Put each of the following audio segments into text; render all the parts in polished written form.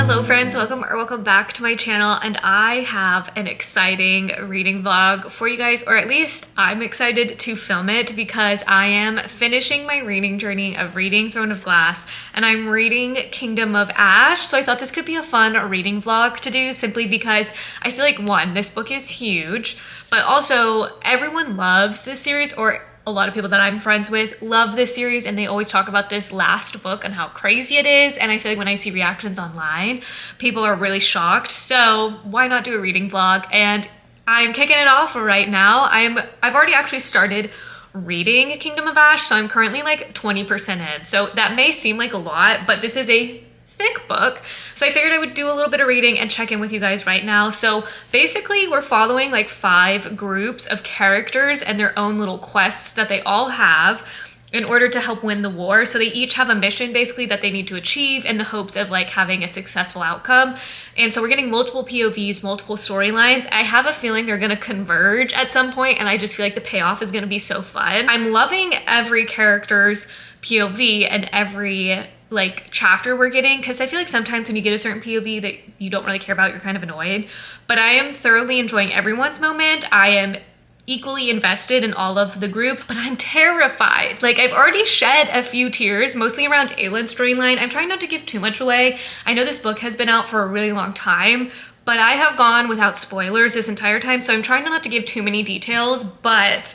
Hello friends, welcome back to my channel, and I have an exciting reading vlog for you guys, or at least I'm excited to film it because I am finishing my reading journey of reading Throne of Glass and I'm reading Kingdom of Ash. So I thought this could be a fun reading vlog to do simply because I feel like one, this book is huge, but also everyone loves this series, or a lot of people that I'm friends with love this series, and they always talk about this last book and how crazy it is. And I feel like when I see reactions online, people are really shocked. So why not do a reading vlog? And I'm kicking it off right now. I've already actually started reading Kingdom of Ash, so I'm currently like 20% in. So that may seem like a lot, but this is a thick book, so I figured I would do a little bit of reading and check in with you guys right now. So basically we're following like 5 groups of characters and their own little quests that they all have in order to help win the war. So they each have a mission basically that they need to achieve in the hopes of like having a successful outcome. And so we're getting multiple POVs, multiple storylines. I have a feeling they're gonna converge at some point, and I just feel like the payoff is gonna be so fun. I'm loving every character's POV and every like chapter we're getting, because I feel like sometimes when you get a certain POV that you don't really care about, you're kind of annoyed. But I am thoroughly enjoying everyone's moment. I am equally invested in all of the groups, but I'm terrified. Like, I've already shed a few tears, mostly around Aylin's storyline. I'm trying not to give too much away. I know this book has been out for a really long time, but I have gone without spoilers this entire time, so I'm trying not to give too many details. But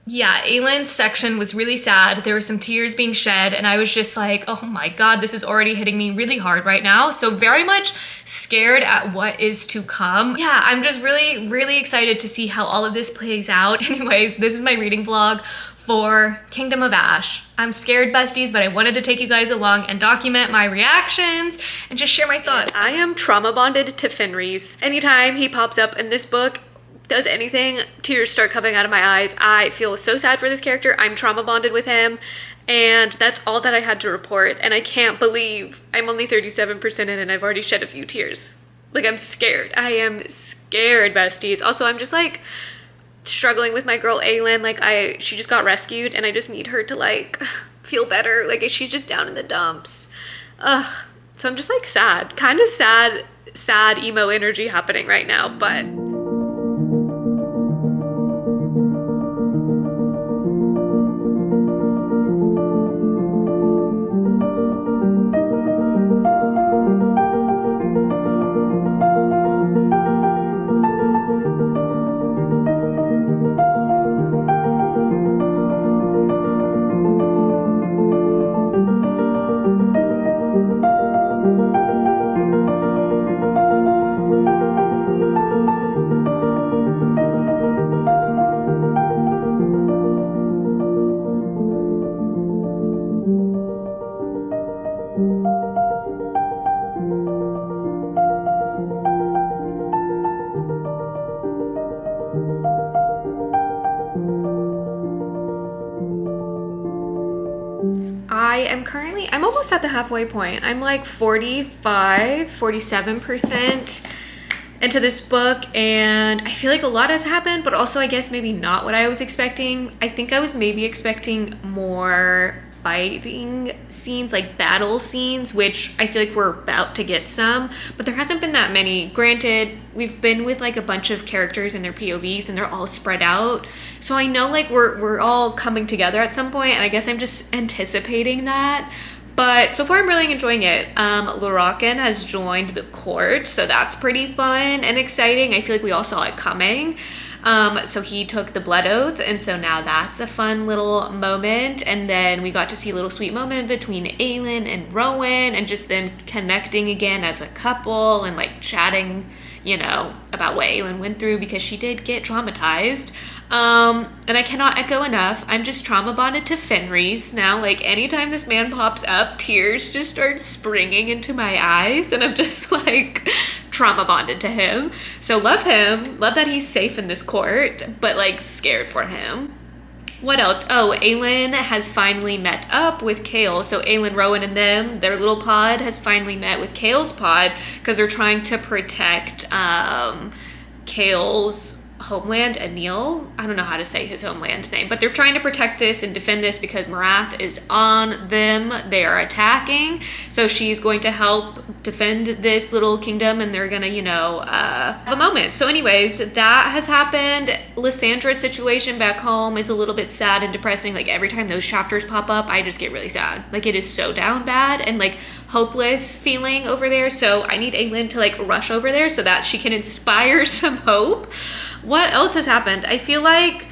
yeah, Aylin's section was really sad. There were some tears being shed, and I was just like, oh my god, this is already hitting me really hard right now. So very much scared at what is to come. Yeah, I'm just really excited to see how all of this plays out. Anyways, this is my reading vlog for Kingdom of Ash. I'm scared, besties, but I wanted to take you guys along and document my reactions and just share my thoughts. I am trauma bonded to Fenris. Anytime he pops up in this book, does anything, tears start coming out of my eyes. I feel so sad for this character. I'm trauma bonded with him, and that's all that I had to report. And I can't believe I'm only 37% in and I've already shed a few tears. Like, I'm scared. I am scared, besties. Also, I'm just like struggling with my girl Aylin. Like, she just got rescued and I just need her to like feel better. Like, she's just down in the dumps. Ugh. So I'm just like sad, kind of sad emo energy happening right now, but I'm almost at the halfway point. I'm like 47% into this book, and I feel like a lot has happened, but also I guess maybe not what I was expecting. I think I was maybe expecting more fighting scenes, like battle scenes, which I feel like we're about to get some, but there hasn't been that many. Granted, we've been with like a bunch of characters and their POVs and they're all spread out, so I know like we're all coming together at some point, and I guess I'm just anticipating that. But so far I'm really enjoying it. Lurakan has joined the court, so that's pretty fun and exciting. I feel like we all saw it coming. So he took the blood oath, and so now that's a fun little moment. And then we got to see a little sweet moment between Aylin and Rowan, and just them connecting again as a couple and like chatting, you know, about what Aylin went through, because she did get traumatized. And I cannot echo enough, I'm just trauma bonded to Fenris now. Like, anytime this man pops up, tears just start springing into my eyes, and I'm just like trauma bonded to him. So love him, love that he's safe in this court, but like scared for him. What else? Oh, Aylin has finally met up with Kale. So Aylin, Rowan, and them, their little pod has finally met with Kale's pod, because they're trying to protect Kale's homeland, Anil. I don't know how to say his homeland name, but they're trying to protect this and defend this because Marath is on them. They are attacking. So she's going to help defend this little kingdom, and they're gonna, you know, have a moment. So anyways, that has happened. Lyssandra's situation back home is a little bit sad and depressing. Like every time those chapters pop up, I just get really sad. Like it is so down bad and like hopeless feeling over there. So I need Aelin to like rush over there so that she can inspire some hope. What else has happened? I feel like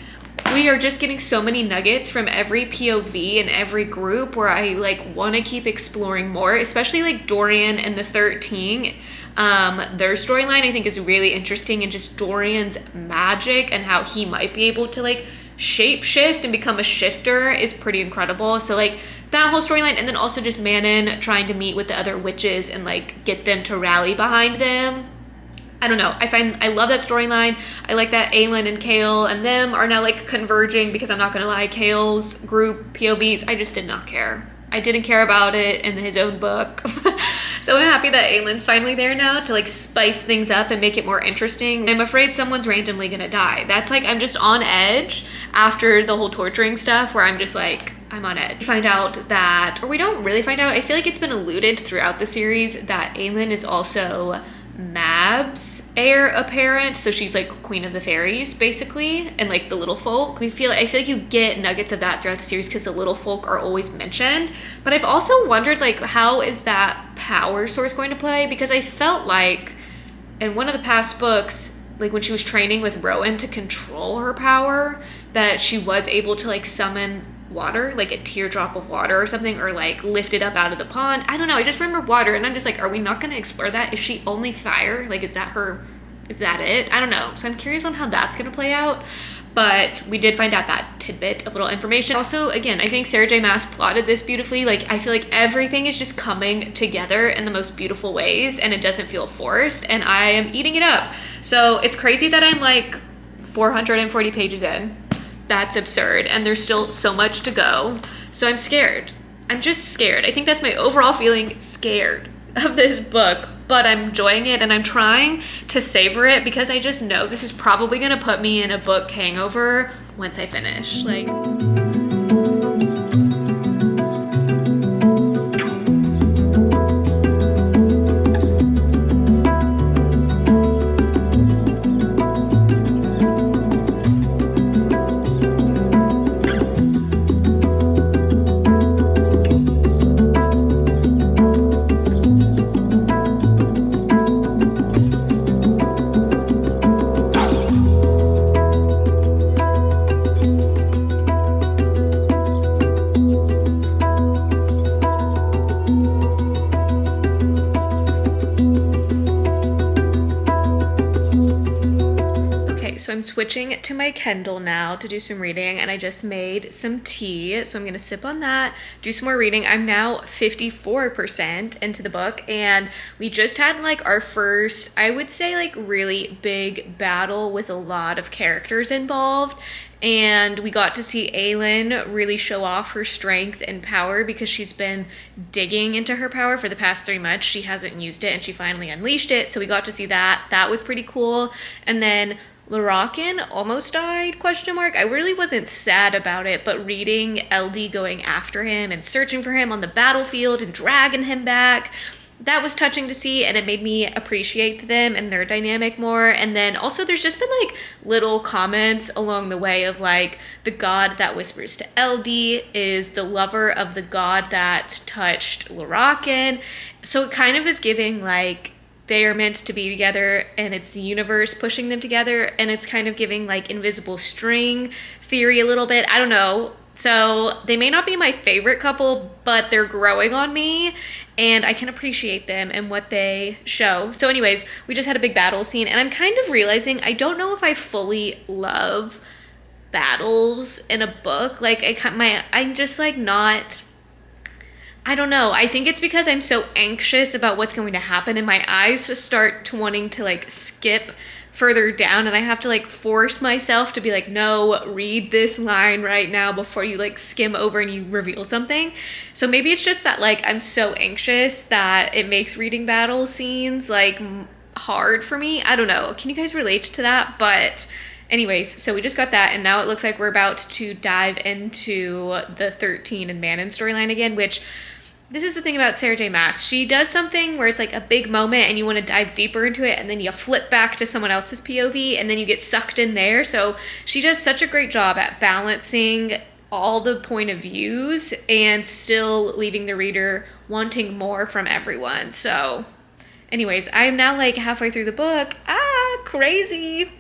we are just getting so many nuggets from every POV and every group where I like want to keep exploring more, especially like Dorian and the 13. Their storyline I think is really interesting, and just Dorian's magic and how he might be able to like shape shift and become a shifter is pretty incredible. So like that whole storyline, and then also just Manon trying to meet with the other witches and like get them to rally behind them. I don't know. I love that storyline. I like that Aelin and Chaol and them are now like converging, because I'm not gonna lie, Chaol's group POVs, I just did not care. I didn't care about it in his own book. So I'm happy that Aelin's finally there now to like spice things up and make it more interesting. I'm afraid someone's randomly gonna die. That's like, I'm just on edge after the whole torturing stuff where I'm just like, I'm on edge. We find out that, or we don't really find out, I feel like it's been alluded throughout the series that Aelin is also Mab's heir apparent, so she's like queen of the fairies basically, and like the little folk. I feel like you get nuggets of that throughout the series because the little folk are always mentioned. But I've also wondered like, how is that power source going to play? Because I felt like in one of the past books, like when she was training with Rowan to control her power, that she was able to like summon water, like a teardrop of water or something, or like lift it up out of the pond. I don't know, I just remember water, and I'm just like, are we not going to explore that? Is she only fire? Like, is that it? I don't know. So I'm curious on how that's going to play out. But we did find out that tidbit of little information. Also, again, I think Sarah J Maas plotted this beautifully. Like, I feel like everything is just coming together in the most beautiful ways, and it doesn't feel forced, and I am eating it up. So it's crazy that I'm like 440 pages in. That's absurd, and there's still so much to go. So I'm scared. I'm just scared. I think that's my overall feeling, scared of this book, but I'm enjoying it and I'm trying to savor it because I just know this is probably gonna put me in a book hangover once I finish. Like, I'm switching to my Kindle now to do some reading, and I just made some tea, so I'm gonna sip on that, do some more reading. I'm now 54% into the book, and we just had like our first, I would say, like really big battle with a lot of characters involved, and we got to see Aelin really show off her strength and power because she's been digging into her power for the past 3 months. She hasn't used it, and she finally unleashed it, so we got to see that. That was pretty cool. And then Lorraine almost died, question mark. I really wasn't sad about it, but reading LD going after him and searching for him on the battlefield and dragging him back, that was touching to see, and it made me appreciate them and their dynamic more. And then also there's just been like little comments along the way of like, the god that whispers to LD is the lover of the god that touched Lorraine. So it kind of is giving like they are meant to be together, and it's the universe pushing them together, and it's kind of giving like invisible string theory a little bit. I don't know. So they may not be my favorite couple, but they're growing on me, and I can appreciate them and what they show. So anyways, we just had a big battle scene, and I'm kind of realizing I don't know if I fully love battles in a book. Like I'm just like not, I don't know. I think it's because I'm so anxious about what's going to happen, and my eyes just start to wanting to like skip further down, and I have to like force myself to be like, no, read this line right now before you like skim over and you reveal something. So maybe it's just that like I'm so anxious that it makes reading battle scenes like hard for me. I don't know. Can you guys relate to that? But Anyways, so we just got that, and now it looks like we're about to dive into the 13 and Manon storyline again, which this is the thing about Sarah J. Maas. She does something where it's like a big moment and you want to dive deeper into it, and then you flip back to someone else's POV and then you get sucked in there. So she does such a great job at balancing all the point of views and still leaving the reader wanting more from everyone. So anyways, I am now like halfway through the book. Crazy.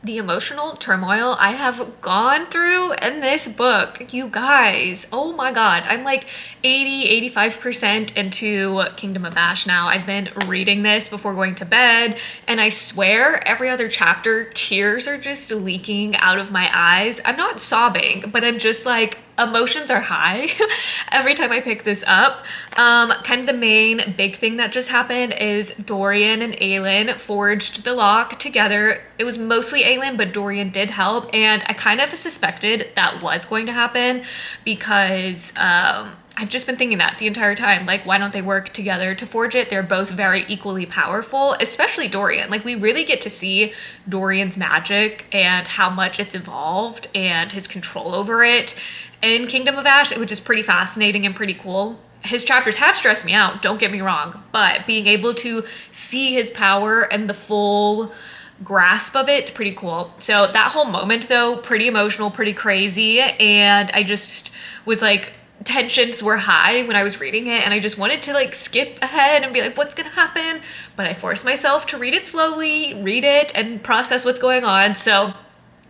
The emotional turmoil I have gone through in this book, you guys, oh my god. I'm like 85% into Kingdom of Ash now. I've been reading this before going to bed, and I swear every other chapter, tears are just leaking out of my eyes. I'm not sobbing, but I'm just like, emotions are high every time I pick this up. Kind of the main big thing that just happened is Dorian and Aelin forged the lock together. It was mostly Aelin, but Dorian did help, and I kind of suspected that was going to happen because I've just been thinking that the entire time. Like, why don't they work together to forge it? They're both very equally powerful, especially Dorian. Like, we really get to see Dorian's magic and how much it's evolved and his control over it in Kingdom of Ash, which is pretty fascinating and pretty cool. His chapters have stressed me out, don't get me wrong, but being able to see his power and the full grasp of it's pretty cool. So that whole moment though, pretty emotional, pretty crazy, and I just was like, tensions were high when I was reading it, and I just wanted to like skip ahead and be like, what's gonna happen? But I forced myself to read it slowly, read it and process what's going on. So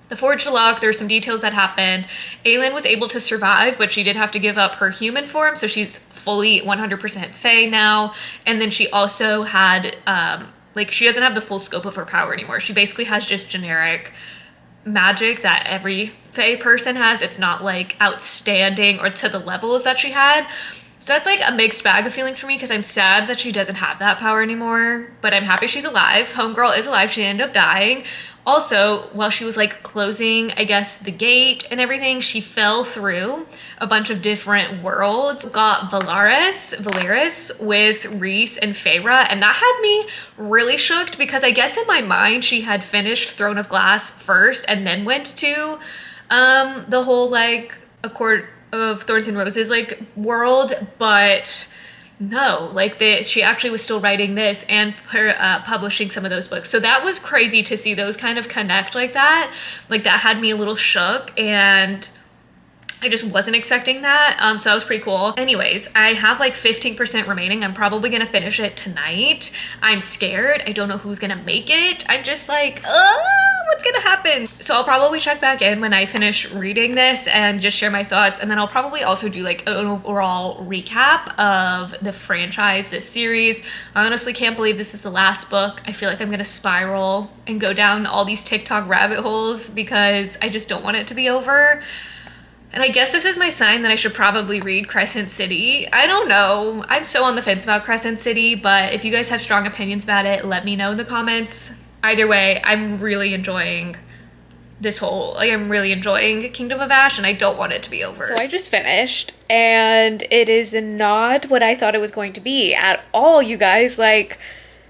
the forged lock, there's some details that happened. Aelin was able to survive, but she did have to give up her human form, so she's fully 100% Fae now. And then she also had, like, she doesn't have the full scope of her power anymore. She basically has just generic magic that every Fae person has. It's not like outstanding or to the levels that she had. So that's like a mixed bag of feelings for me, because I'm sad that she doesn't have that power anymore, but I'm happy she's alive. Homegirl is alive. She ended up dying. Also, while she was like closing, I guess, the gate and everything, she fell through a bunch of different worlds, got Valeris with Rhys and Feyre, and that had me really shooked, because I guess in my mind she had finished Throne of Glass first and then went to the whole like A Court of Thorns and Roses like world, but no, like she actually was still writing this and publishing some of those books. So that was crazy to see those kind of connect like that. Like, that had me a little shook, and I just wasn't expecting that. So that was pretty cool. Anyways, I have like 15% remaining. I'm probably gonna finish it tonight. I'm scared. I don't know who's gonna make it. I'm just like, what's gonna happen? So I'll probably check back in when I finish reading this and just share my thoughts, and then I'll probably also do like an overall recap of the franchise, this series. I honestly can't believe this is the last book. I feel like I'm gonna spiral and go down all these TikTok rabbit holes because I just don't want it to be over. And I guess this is my sign that I should probably read Crescent City. I don't know. I'm so on the fence about Crescent City, but if you guys have strong opinions about it, let me know in the comments. Either way, I'm really enjoying this whole, like, I'm really enjoying Kingdom of Ash, and I don't want it to be over. So I just finished, and it is not what I thought it was going to be at all, you guys. Like,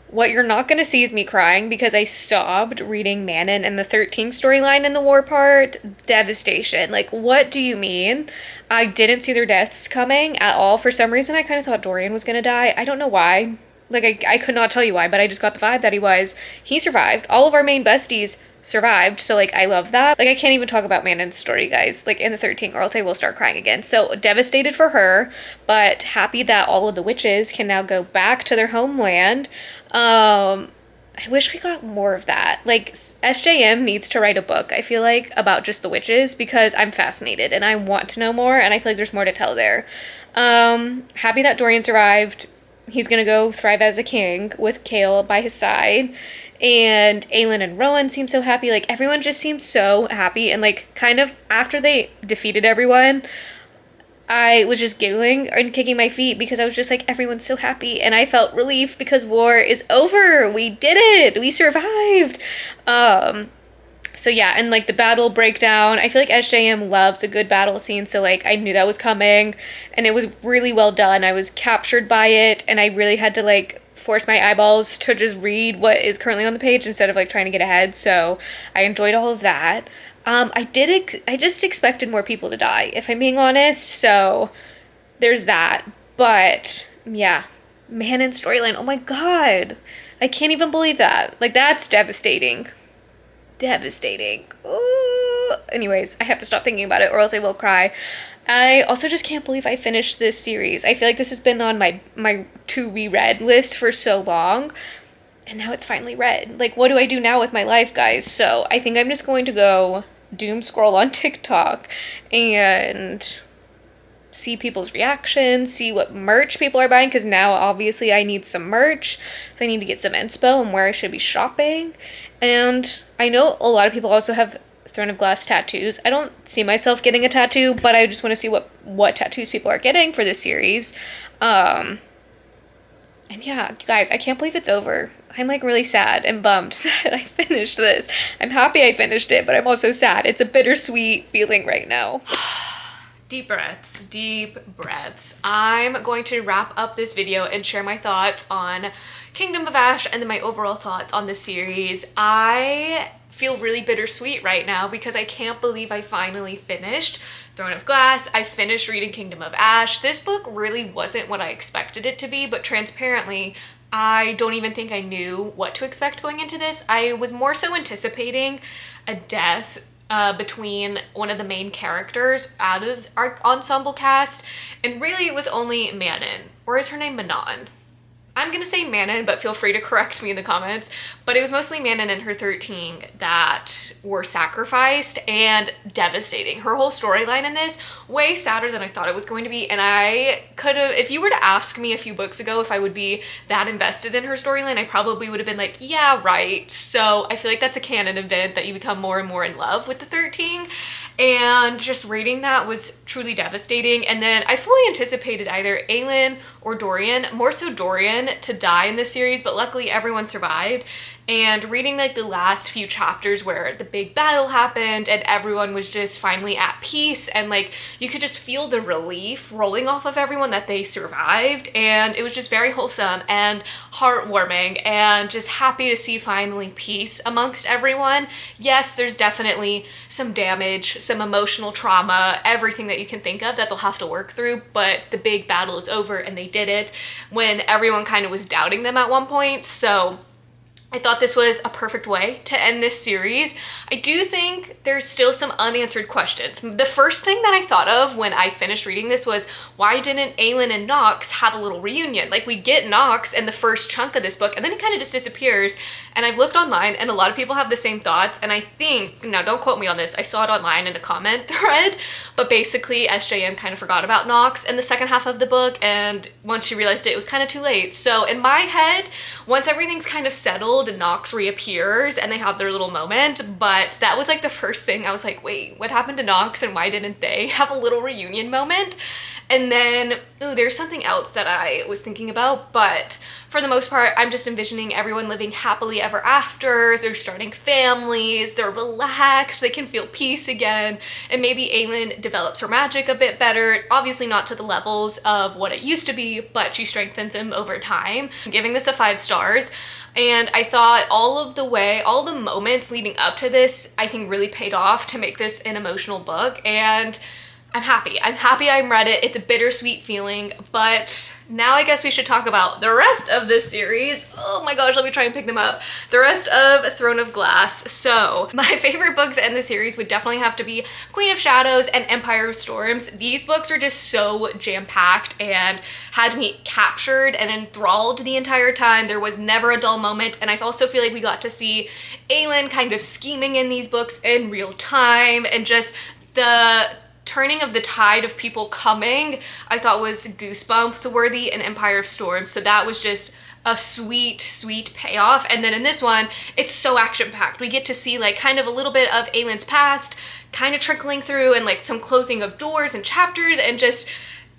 what you're not going to see is me crying, because I sobbed reading Manon and the 13 storyline in the war part. Devastation. Like, what do you mean? I didn't see their deaths coming at all. For some reason, I kind of thought Dorian was going to die. I don't know why. Like, I could not tell you why, but I just got the vibe that he was. He survived. All of our main besties survived, so, like, I love that. Like, I can't even talk about Manon's story, guys. Like, in the 13, or else I will start crying again. So, devastated for her, but happy that all of the witches can now go back to their homeland. I wish we got more of that. Like, SJM needs to write a book, I feel like, about just the witches, because I'm fascinated, and I want to know more, and I feel like there's more to tell there. Happy that Dorian survived. He's gonna go thrive as a king with Kale by his side. And Aelin and Rowan seem so happy. Like, everyone just seems so happy. And, like, kind of after they defeated everyone, I was just giggling and kicking my feet, because I was just like, everyone's so happy. And I felt relief, because war is over. We did it. We survived. So yeah, and like the battle breakdown, I feel like SJM loves a good battle scene, so like I knew that was coming, and it was really well done. I was captured by it, and I really had to like force my eyeballs to just read what is currently on the page instead of like trying to get ahead. So I enjoyed all of that. I just expected more people to die, if I'm being honest. So there's that. But yeah, man, and storyline. Oh my God. I can't even believe that. Like, that's devastating. Devastating. Ooh. Anyways, I have to stop thinking about it or else I will cry. I also just can't believe I finished this series. I feel like this has been on my to reread list for so long, and now it's finally read. Like, what do I do now with my life, guys? So I think I'm just going to go doom scroll on TikTok and see people's reactions, see what merch people are buying, because now obviously I need some merch, so I need to get some inspo on where I should be shopping. And I know a lot of people also have Throne of Glass tattoos. I don't see myself getting a tattoo, but I just want to see what tattoos people are getting for this series. And yeah, guys, I can't believe it's over. I'm like really sad and bummed that I finished this. I'm happy I finished it, but I'm also sad. It's a bittersweet feeling right now. Deep breaths, deep breaths. I'm going to wrap up this video and share my thoughts on Kingdom of Ash and then my overall thoughts on the series. I feel really bittersweet right now because I can't believe I finally finished Throne of Glass. I finished reading Kingdom of Ash. This book really wasn't what I expected it to be, but transparently, I don't even think I knew what to expect going into this. I was more so anticipating a death between one of the main characters out of our ensemble cast, and really it was only Manon, or is her name Manon? I'm gonna say Manon, but feel free to correct me in the comments. But it was mostly Manon and her 13 that were sacrificed, and devastating. Her whole storyline in this, way sadder than I thought it was going to be. And I could have, if you were to ask me a few books ago if I would be that invested in her storyline, I probably would have been like, yeah, right. So I feel like that's a canon event that you become more and more in love with the 13. And just reading that was truly devastating. And then I fully anticipated either Aelin or Dorian, more so Dorian, to die in this series, but luckily everyone survived. And reading like the last few chapters where the big battle happened and everyone was just finally at peace, and like you could just feel the relief rolling off of everyone that they survived, and it was just very wholesome and heartwarming and just happy to see finally peace amongst everyone. Yes, there's definitely some damage, some emotional trauma, everything that you can think of that they'll have to work through, but the big battle is over and they did it when everyone kind of was doubting them at one point. So I thought this was a perfect way to end this series. I do think there's still some unanswered questions. The first thing that I thought of when I finished reading this was, why didn't Aelin and Nox have a little reunion? Like, we get Nox in the first chunk of this book and then it kind of just disappears. And I've looked online and a lot of people have the same thoughts. And I think, now don't quote me on this, I saw it online in a comment thread, but basically SJM kind of forgot about Nox in the second half of the book, and once she realized it was kind of too late. So in my head, once everything's kind of settled, Nox reappears and they have their little moment. But that was like the first thing I was like, wait, what happened to Nox and why didn't they have a little reunion moment? And then, ooh, there's something else that I was thinking about, but for the most part, I'm just envisioning everyone living happily ever after. They're starting families, they're relaxed, they can feel peace again, and maybe Aelin develops her magic a bit better. Obviously not to the levels of what it used to be, but she strengthens him over time. I'm giving this a 5 stars. And I thought all the moments leading up to this, I think really paid off to make this an emotional book. And I'm happy. I'm read it. It's a bittersweet feeling, but now I guess we should talk about the rest of this series. Oh my gosh, let me try and pick them up. The rest of Throne of Glass. So my favorite books in the series would definitely have to be Queen of Shadows and Empire of Storms. These books are just so jam-packed and had me captured and enthralled the entire time. There was never a dull moment, and I also feel like we got to see Aelin kind of scheming in these books in real time, and just the turning of the tide of people coming, I thought was goosebumps worthy in Empire of Storms. So that was just a sweet, sweet payoff. And then in this one, it's so action-packed. We get to see like kind of a little bit of Aelin's past kind of trickling through, and like some closing of doors and chapters, and just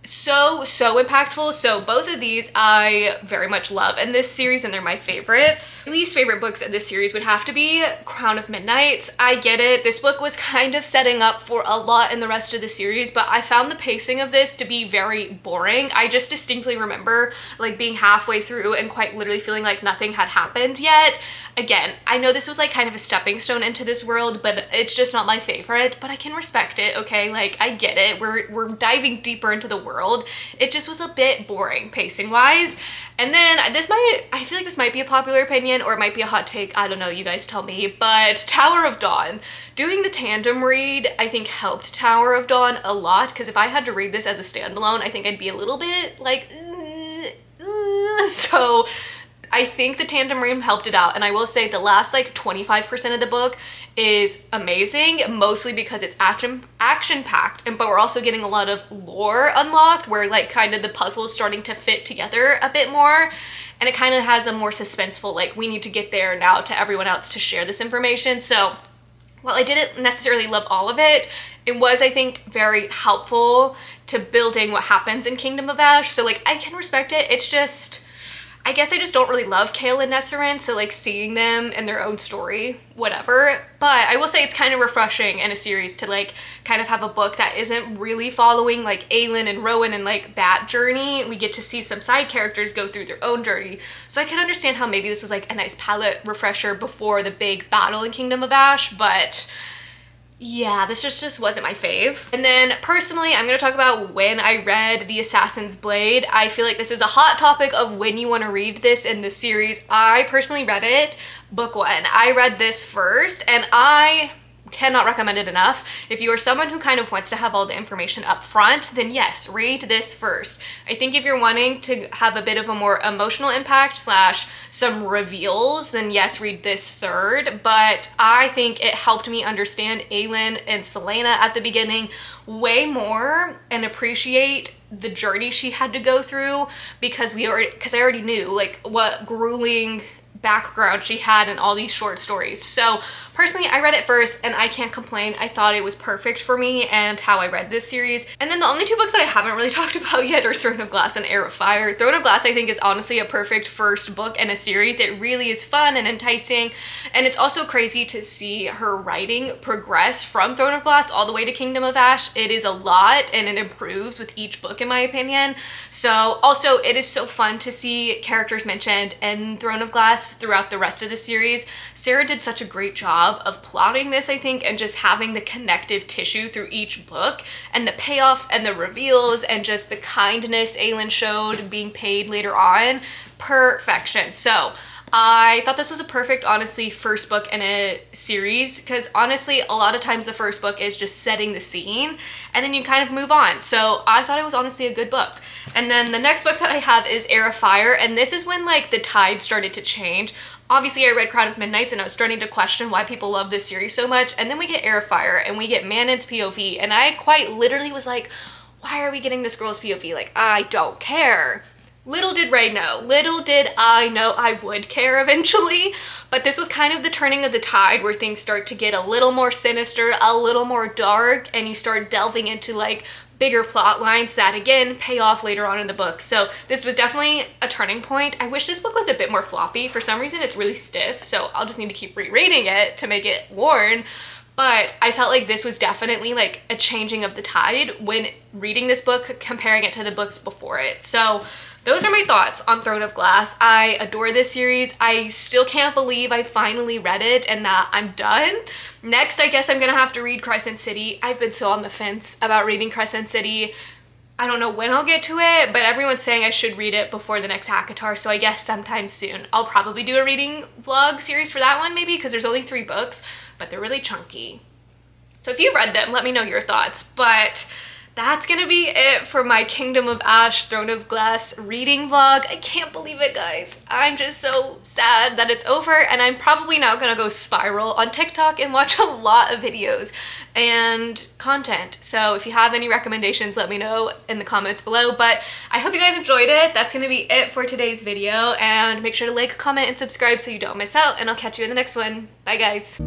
so impactful. So both of these I very much love in this series, and they're my favorites. Least favorite books in this series would have to be Crown of Midnight. I get it, this book was kind of setting up for a lot in the rest of the series, but I found the pacing of this to be very boring. I just distinctly remember like being halfway through and quite literally feeling like nothing had happened yet. Again, I know this was like kind of a stepping stone into this world, but it's just not my favorite, but I can respect it, okay? Like, I get it, we're diving deeper into the world. It just was a bit boring pacing wise. And then I feel like this might be a popular opinion or it might be a hot take, I don't know, you guys tell me, but Tower of Dawn. Doing the tandem read, I think helped Tower of Dawn a lot, because if I had to read this as a standalone, I think I'd be a little bit like, so I think the tandem read helped it out. And I will say the last like 25% of the book is amazing, mostly because it's action-packed, but we're also getting a lot of lore unlocked where like kind of the puzzle is starting to fit together a bit more, and it kind of has a more suspenseful, like, we need to get there now to everyone else to share this information. So while I didn't necessarily love all of it, it was, I think, very helpful to building what happens in Kingdom of Ash. So like, I can respect it. It's just, I guess I just don't really love Kael and Nesserin, so like seeing them in their own story, whatever. But I will say it's kind of refreshing in a series to like kind of have a book that isn't really following like Aelin and Rowan and like that journey. We get to see some side characters go through their own journey. So I can understand how maybe this was like a nice palette refresher before the big battle in Kingdom of Ash, but yeah, this just wasn't my fave. And then personally, I'm gonna talk about when I read The Assassin's Blade. I feel like this is a hot topic of when you want to read this in the series. I personally read it book one. I read this first, and I cannot recommend it enough. If you are someone who kind of wants to have all the information up front, then yes, read this first. I think if you're wanting to have a bit of a more emotional impact slash some reveals, then yes, read this third. But I think it helped me understand Aelin and Selena at the beginning way more and appreciate the journey she had to go through, because I already knew like what grueling background she had in all these short stories. So personally, I read it first and I can't complain. I thought it was perfect for me and how I read this series. And then the only two books that I haven't really talked about yet are Throne of Glass and Heir of Fire. Throne of Glass I think is honestly a perfect first book in a series. It really is fun and enticing, and it's also crazy to see her writing progress from Throne of Glass all the way to Kingdom of Ash. It is a lot and it improves with each book in my opinion. So also it is so fun to see characters mentioned in Throne of Glass throughout the rest of the series. Sarah did such a great job of plotting this, I think, and just having the connective tissue through each book, and the payoffs and the reveals and just the kindness Aelin showed being paid later on. Perfection. So I thought this was a perfect, honestly, first book in a series, because honestly, a lot of times the first book is just setting the scene and then you kind of move on. So I thought it was honestly a good book. And then the next book that I have is Heir of Fire, and this is when like the tide started to change. Obviously, I read Crown of Midnight and I was starting to question why people love this series so much, and then we get Heir of Fire and we get Manon's POV, and I quite literally was like, why are we getting this girl's POV? Like, I don't care. Little did Ray know, little did I know I would care eventually, but this was kind of the turning of the tide where things start to get a little more sinister, a little more dark, and you start delving into like bigger plot lines that again pay off later on in the book. So this was definitely a turning point. I wish this book was a bit more floppy. For some reason it's really stiff, so I'll just need to keep rereading it to make it worn. But I felt like this was definitely like a changing of the tide when reading this book, comparing it to the books before it. So those are my thoughts on Throne of Glass. I adore this series. I still can't believe I finally read it and that I'm done. Next, I guess I'm gonna have to read Crescent City. I've been so on the fence about reading Crescent City. I don't know when I'll get to it, but everyone's saying I should read it before the next Hackatar, so I guess sometime soon. I'll probably do a reading vlog series for that one maybe, because there's only 3 books, but they're really chunky. So if you've read them, let me know your thoughts. But that's gonna be it for my Kingdom of Ash, Throne of Glass reading vlog. I can't believe it, guys. I'm just so sad that it's over, and I'm probably now gonna go spiral on TikTok and watch a lot of videos and content. So if you have any recommendations, let me know in the comments below. But I hope you guys enjoyed it. That's gonna be it for today's video, and make sure to like, comment, and subscribe so you don't miss out, and I'll catch you in the next one. Bye, guys.